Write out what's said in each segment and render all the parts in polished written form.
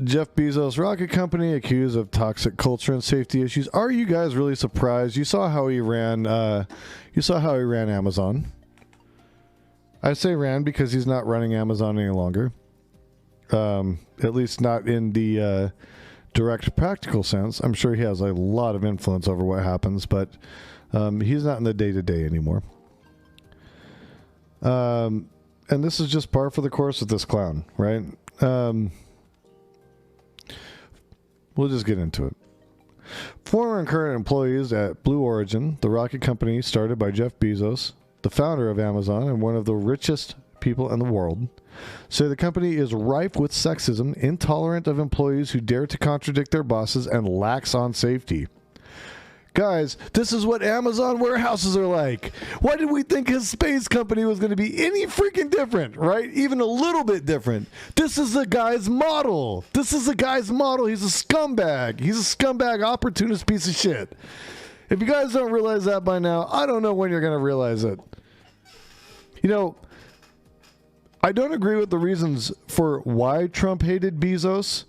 Jeff Bezos' rocket company accused of toxic culture and safety issues. Are you guys really surprised? You saw how he ran. Amazon. I say ran because he's not running Amazon any longer. At least not in the direct practical sense. I'm sure he has a lot of influence over what happens, but he's not in the day-to-day anymore. And this is just par for the course with this clown, right? We'll just get into it. Former and current employees at Blue Origin, the rocket company started by Jeff Bezos, the founder of Amazon and one of the richest people in the world, say the company is rife with sexism, intolerant of employees who dare to contradict their bosses, and lax on safety. Guys, this is what Amazon warehouses are like. Why did we think his space company was going to be any freaking different, right? Even a little bit different. This is the guy's model. He's a scumbag. He's a scumbag, opportunist piece of shit. If you guys don't realize that by now, I don't know when you're going to realize it. You know, I don't agree with the reasons for why Trump hated Bezos,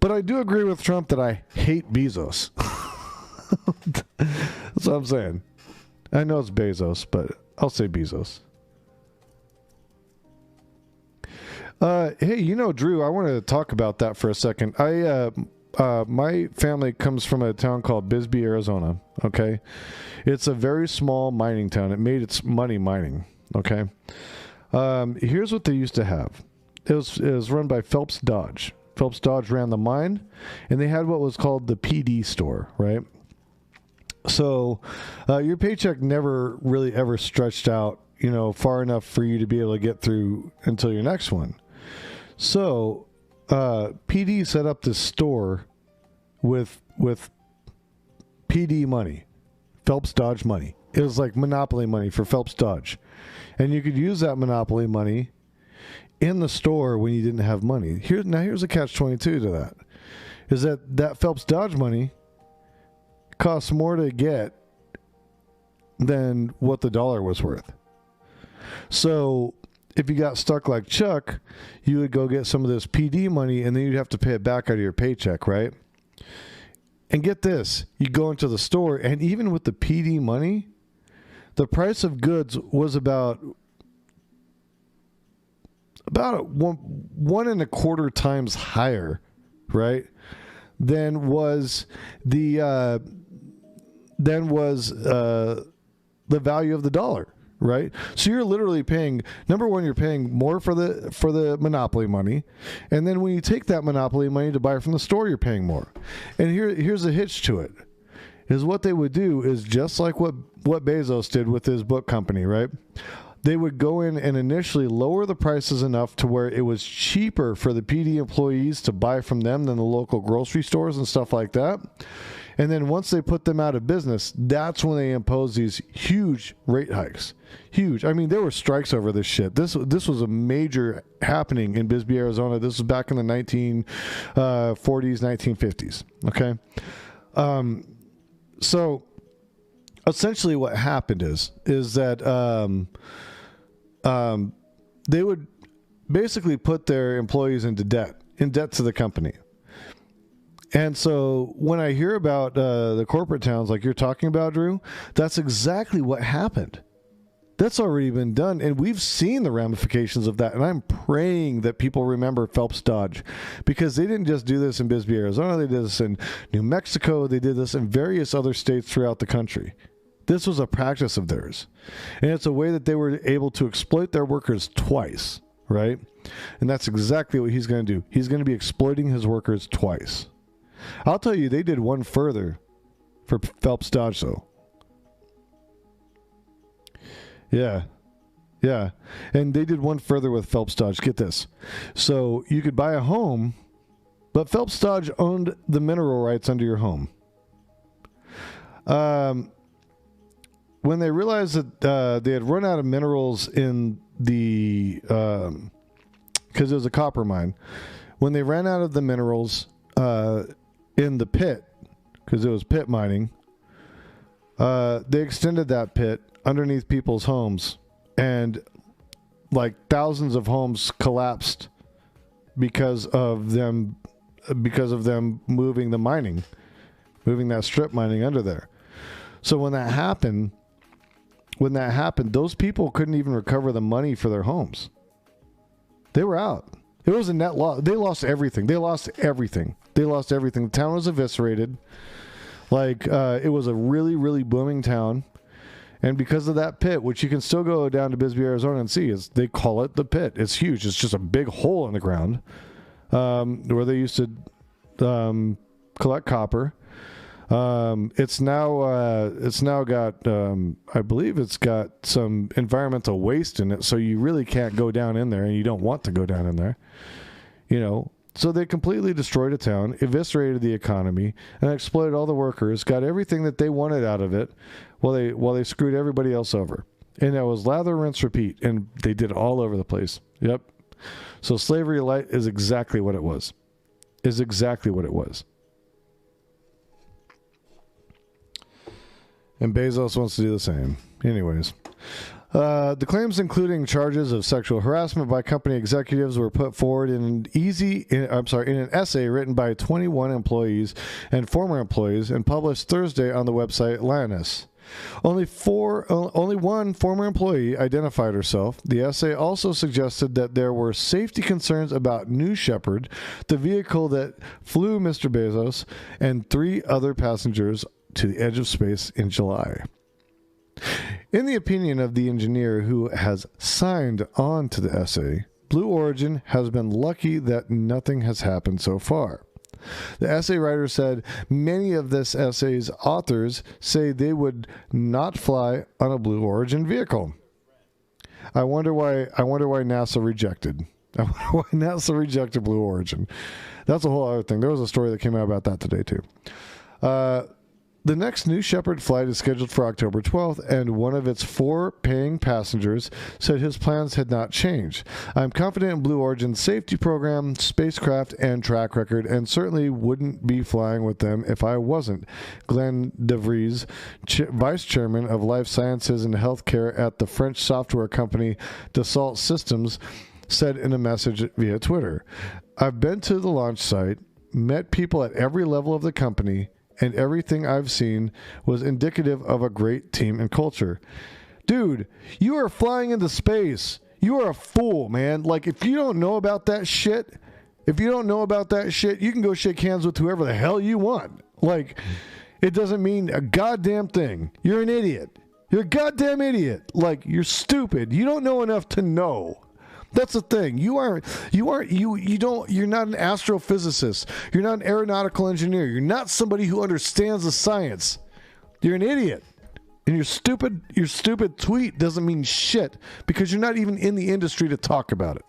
but I do agree with Trump that I hate Bezos. That's what I'm saying. I know it's Bezos, but I'll say Bezos. Hey, Drew, I want to talk about that for a second. My family comes from a town called Bisbee, Arizona. Okay, it's a very small mining town. It made its money mining. Okay, here's what they used to have. It was run by Phelps Dodge. Phelps Dodge ran the mine, and they had what was called the PD store, right? So your paycheck never really ever stretched out, far enough for you to be able to get through until your next one. So PD set up this store with PD money, Phelps Dodge money. It was like monopoly money for Phelps Dodge. And you could use that monopoly money in the store when you didn't have money. Here's a catch-22 to that. Is that Phelps Dodge money costs more to get than what the dollar was worth. So if you got stuck like Chuck, you would go get some of this PD money and then you'd have to pay it back out of your paycheck, right? And get this, you go into the store and even with the PD money, the price of goods was about one and a quarter times higher, right? Than was the value of the dollar, right? So you're literally paying, number one, you're paying more for the monopoly money, and then when you take that monopoly money to buy from the store, you're paying more. And here's a hitch to it. Is what they would do is just like what Bezos did with his book company, right? They would go in and initially lower the prices enough to where it was cheaper for the PD employees to buy from them than the local grocery stores and stuff like that. And then once they put them out of business, that's when they imposed these huge rate hikes. Huge. I mean, there were strikes over this shit. This was a major happening in Bisbee, Arizona. This was back in the 1940s, 1950s. Okay? So essentially what happened is that they would basically put their employees into debt to the company. And so when I hear about the corporate towns like you're talking about, Drew, that's exactly what happened. That's already been done, and we've seen the ramifications of that, and I'm praying that people remember Phelps Dodge, because they didn't just do this in Bisbee, Arizona. They did this in New Mexico. They did this in various other states throughout the country. This was a practice of theirs, and it's a way that they were able to exploit their workers twice, right? And that's exactly what he's going to do. He's going to be exploiting his workers twice. I'll tell you, they did one further for Phelps Dodge, though. Yeah. And they did one further with Phelps Dodge. Get this. So you could buy a home, but Phelps Dodge owned the mineral rights under your home. When they realized that they had run out of minerals in the... because it was a copper mine. When they ran out of the minerals in the pit, because it was pit mining, they extended that pit underneath people's homes, and like thousands of homes collapsed because of them because of them moving that strip mining under there. So when that happened, those people couldn't even recover the money for their homes. They were out. It was a net loss. They lost everything. The town was eviscerated. Like, it was a really, really booming town. And because of that pit, which you can still go down to Bisbee, Arizona and see, they call it the pit. It's huge. It's just a big hole in the ground where they used to collect copper. It's now got, I believe it's got some environmental waste in it, so you really can't go down in there, and you don't want to go down in there, you know. So they completely destroyed a town, eviscerated the economy, and exploited all the workers, got everything that they wanted out of it, while they screwed everybody else over. And that was lather, rinse, repeat, and they did it all over the place. Yep. So slavery light is exactly what it was. And Bezos wants to do the same. Anyways. The claims, including charges of sexual harassment by company executives, were put forward in an essay written by 21 employees and former employees and published Thursday on the website Lannis. Only one former employee identified herself. The essay also suggested that there were safety concerns about New Shepard, the vehicle that flew Mr. Bezos, and 3 other passengers to the edge of space in July. In the opinion of the engineer who has signed on to the essay, Blue Origin has been lucky that nothing has happened so far. The essay writer said many of this essay's authors say they would not fly on a Blue Origin vehicle. I wonder why NASA rejected. I wonder why NASA rejected Blue Origin. That's a whole other thing. There was a story that came out about that today too. The next New Shepard flight is scheduled for October 12th, and one of its 4 paying passengers said his plans had not changed. I'm confident in Blue Origin's safety program, spacecraft, and track record, and certainly wouldn't be flying with them if I wasn't. Glenn DeVries, Vice Chairman of Life Sciences and Healthcare at the French software company Dassault Systems, said in a message via Twitter. I've been to the launch site, met people at every level of the company, and everything I've seen was indicative of a great team and culture. Dude, you are flying into space. You are a fool, man. Like, if you don't know about that shit, you can go shake hands with whoever the hell you want. Like, it doesn't mean a goddamn thing. You're an idiot. You're a goddamn idiot. Like, you're stupid. You don't know enough to know. That's the thing. You're not an astrophysicist. You're not an aeronautical engineer. You're not somebody who understands the science. You're an idiot. And your stupid tweet doesn't mean shit because you're not even in the industry to talk about it.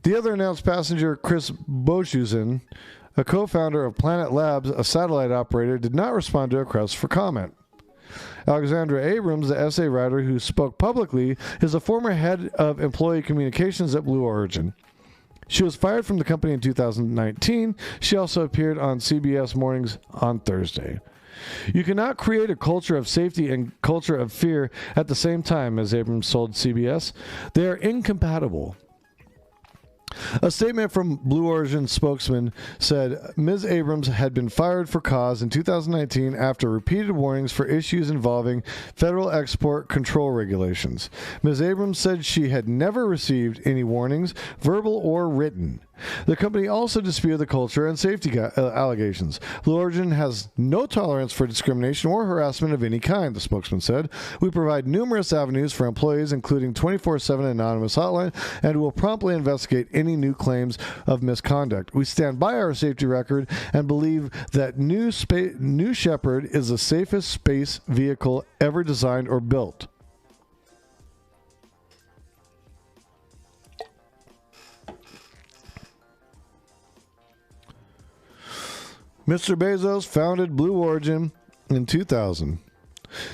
The other announced passenger, Chris Boshuzin, a co-founder of Planet Labs, a satellite operator, did not respond to a request for comment. Alexandra Abrams, the essay writer who spoke publicly, is a former head of employee communications at Blue Origin. She was fired from the company in 2019. She also appeared on CBS Mornings on Thursday. You cannot create a culture of safety and culture of fear at the same time, as Abrams told CBS. They are incompatible. A statement from Blue Origin spokesman said Ms. Abrams had been fired for cause in 2019 after repeated warnings for issues involving federal export control regulations. Ms. Abrams said she had never received any warnings, verbal or written. The company also disputed the culture and safety allegations. Blue Origin has no tolerance for discrimination or harassment of any kind, the spokesman said. We provide numerous avenues for employees, including 24/7 anonymous hotline, and will promptly investigate any new claims of misconduct. We stand by our safety record and believe that New Shepard is the safest space vehicle ever designed or built. Mr. Bezos founded Blue Origin in 2000.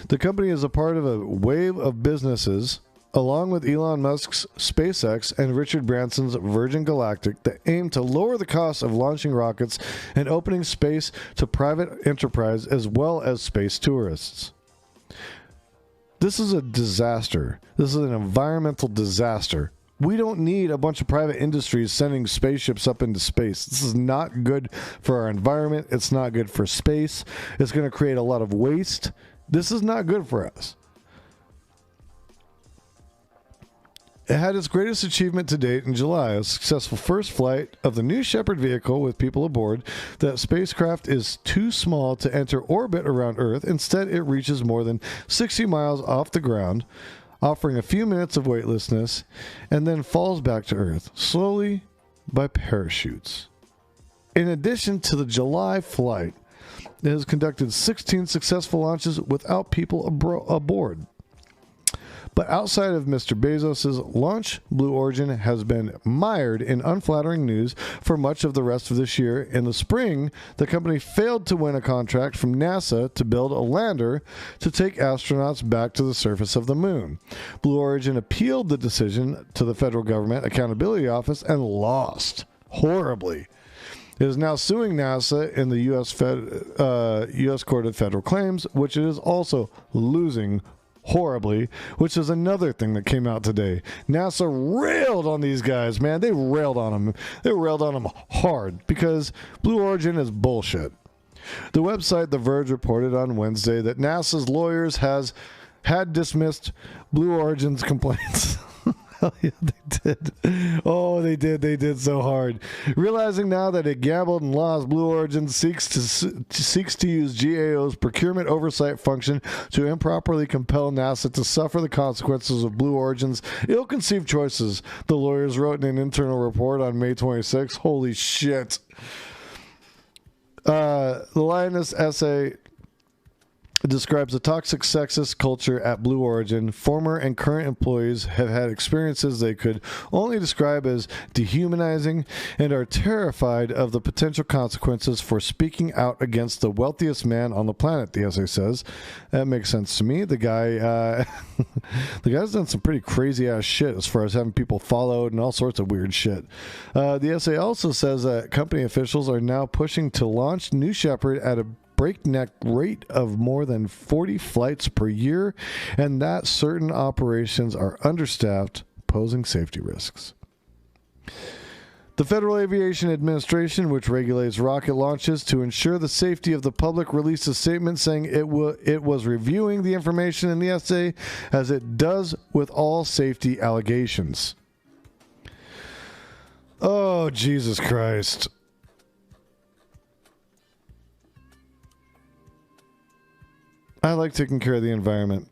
The company is a part of a wave of businesses, along with Elon Musk's SpaceX and Richard Branson's Virgin Galactic, that aim to lower the cost of launching rockets and opening space to private enterprise as well as space tourists. This is a disaster. This is an environmental disaster. We don't need a bunch of private industries sending spaceships up into space. This is not good for our environment. It's not good for space. It's going to create a lot of waste. This is not good for us. It had its greatest achievement to date in July, a successful first flight of the New Shepard vehicle with people aboard. That spacecraft is too small to enter orbit around Earth. Instead, it reaches more than 60 miles off the ground, offering a few minutes of weightlessness, and then falls back to Earth, slowly by parachutes. In addition to the July flight, it has conducted 16 successful launches without people aboard. But outside of Mr. Bezos' launch, Blue Origin has been mired in unflattering news for much of the rest of this year. In the spring, the company failed to win a contract from NASA to build a lander to take astronauts back to the surface of the moon. Blue Origin appealed the decision to the Federal Government Accountability Office and lost horribly. It is now suing NASA in the U.S. Court of Federal Claims, which it is also losing horribly, which is another thing that came out today. NASA railed on these guys, man. They railed on them. They railed on them hard because Blue Origin is bullshit. The website The Verge reported on Wednesday that NASA's lawyers had dismissed Blue Origin's complaints. Hell yeah, they did. Oh, they did. They did so hard. Realizing now that it gambled and lost, Blue Origin seeks to use GAO's procurement oversight function to improperly compel NASA to suffer the consequences of Blue Origin's ill-conceived choices, the lawyers wrote in an internal report on May 26. Holy shit. The Lioness essay describes a toxic sexist culture at Blue Origin. Former and current employees have had experiences they could only describe as dehumanizing and are terrified of the potential consequences for speaking out against the wealthiest man on the planet, the essay says. That makes sense to me. The guy's done some pretty crazy ass shit as far as having people followed and all sorts of weird shit. The essay also says that company officials are now pushing to launch New Shepard at a breakneck rate of more than 40 flights per year, and that certain operations are understaffed, posing safety risks. The Federal Aviation Administration, which regulates rocket launches to ensure the safety of the public, released a statement saying it was reviewing the information in the essay as it does with all safety allegations. Oh, Jesus Christ. I like taking care of the environment.